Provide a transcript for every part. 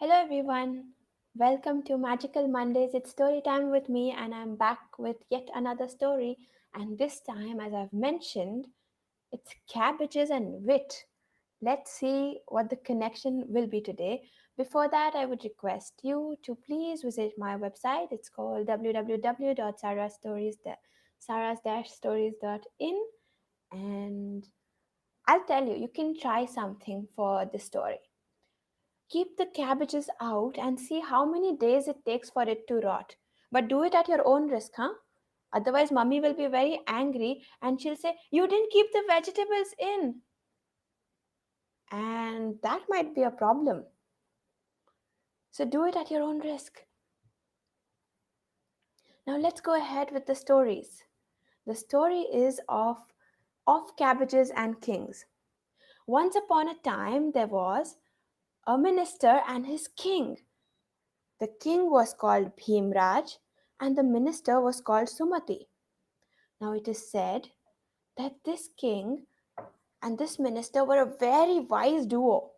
Hello everyone. Welcome to Magical Mondays. It's story time with me and I'm back with yet another story, and this time, as I've mentioned, it's cabbages and wit. Let's see what the connection will be today. Before that, I would request you to please visit my website. It's called www.saras-stories.in, and I'll tell you, you can try something for this story. Keep the cabbages out and see how many days it takes for it to rot. But do it at your own risk, huh? Otherwise, mummy will be very angry and she'll say, "You didn't keep the vegetables in." And that might be a problem. So do it at your own risk. Now let's go ahead with the stories. The story is of cabbages and kings. Once upon a time, there was a minister and his king. The king was called Bhimraj and the minister was called Sumati. Now it is said that this king and this minister were a very wise duo,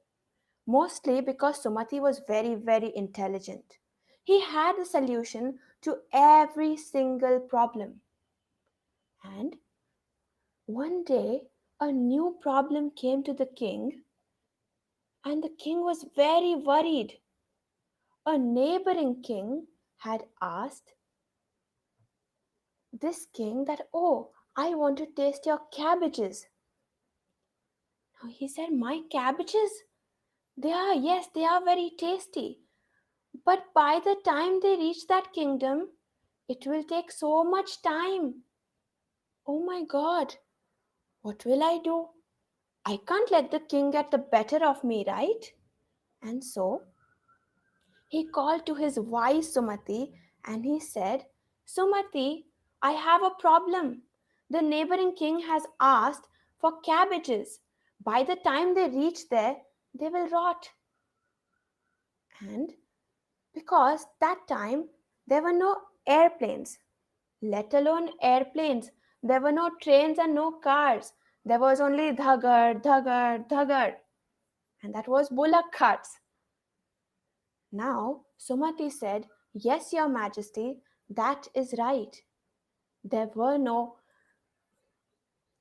mostly because Sumati was very intelligent. He had a solution to every single problem. And one day, a new problem came to the king, and the king was very worried. A neighboring king had asked this king that, "Oh, I want to taste your cabbages." Now he said, "My cabbages? Yes, they are very tasty. But by the time they reach that kingdom, it will take so much time. Oh my God, what will I do? I can't let the king get the better of me, right?" And so he called to his wise Sumati and he said, "Sumati, I have a problem. The neighboring king has asked for cabbages. By the time they reach there, they will rot." And because that time there were no airplanes, let alone airplanes, there were no trains and no cars. There was only dhagar, dhagar, dhagar, and that was bullock carts. Now, Sumati said, "Yes, Your Majesty, that is right. There were no.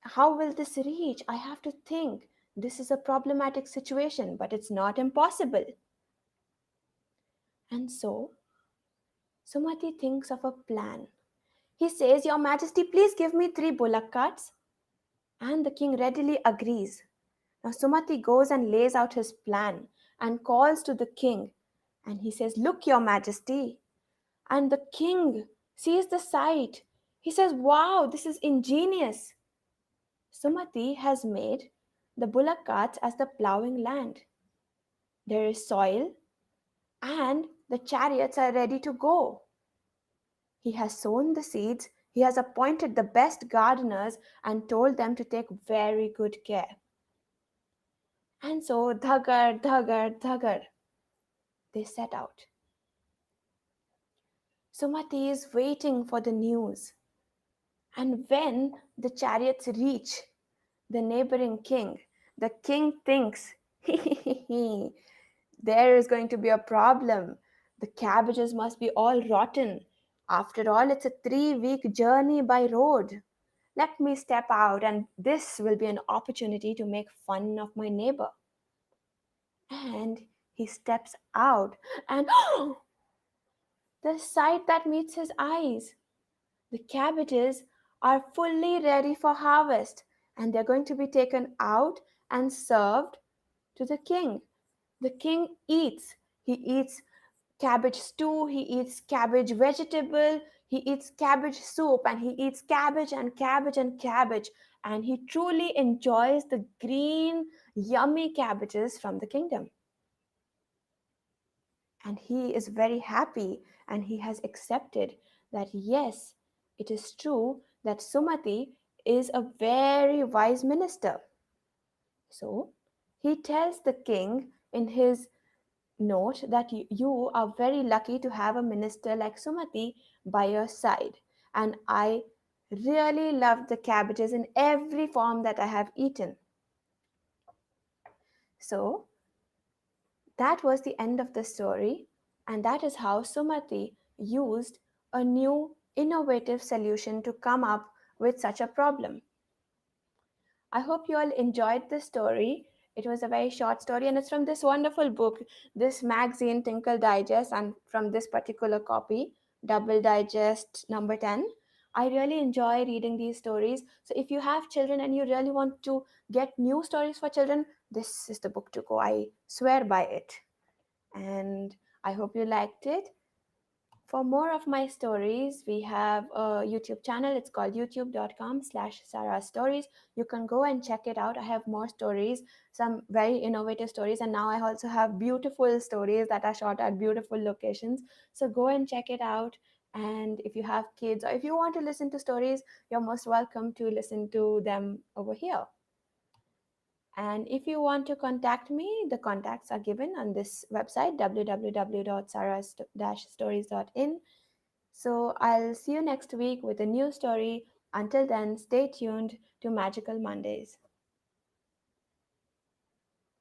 How will this reach? I have to think. This is a problematic situation, but it's not impossible." And so, Sumati thinks of a plan. He says, "Your Majesty, please give me 3 bullock carts." And the king readily agrees. Now, Sumati goes and lays out his plan and calls to the king. And he says, "Look, Your Majesty." And the king sees the sight. He says, "Wow, this is ingenious." Sumati has made the bullock carts as the plowing land. There is soil, and the chariots are ready to go. He has sown the seeds, he has appointed the best gardeners and told them to take very good care. And so, dhagar, dhagar, dhagar, they set out. Sumati is waiting for the news. And when the chariots reach the neighboring king, the king thinks, there is going to be a problem. The cabbages must be all rotten. After all, it's a 3-week journey by road. Let me step out, and this will be an opportunity to make fun of my neighbor. And he steps out, and the sight that meets his eyes. The cabbages are fully ready for harvest, and they're going to be taken out and served to the king. The king eats. He eats cabbage stew, he eats cabbage vegetable, he eats cabbage soup, and he eats cabbage and cabbage and cabbage. And he truly enjoys the green, yummy cabbages from the kingdom. And he is very happy and he has accepted that yes, it is true that Sumati is a very wise minister. So he tells the king in his note that you are very lucky to have a minister like Sumati by your side. And I really love the cabbages in every form that I have eaten. So That was the end of the story, and that is how Sumati used a new innovative solution to come up with such a problem. I hope you all enjoyed this story. It was a very short story, and it's from this wonderful book, this magazine, Tinkle Digest, and from this particular copy, Double Digest number 10. I really enjoy reading these stories. So, if you have children and you really want to get new stories for children, this is the book to go. I swear by it. And I hope you liked it. For more of my stories, we have a YouTube channel. It's called youtube.com/Sarah Stories. You can go and check it out. I have more stories, some very innovative stories, and now I also have beautiful stories that are shot at beautiful locations. So go and check it out. And if you have kids or if you want to listen to stories, you're most welcome to listen to them over here. And if you want to contact me, the contacts are given on this website, www.sarah-stories.in. So I'll see you next week with a new story. Until then, stay tuned to Magical Mondays.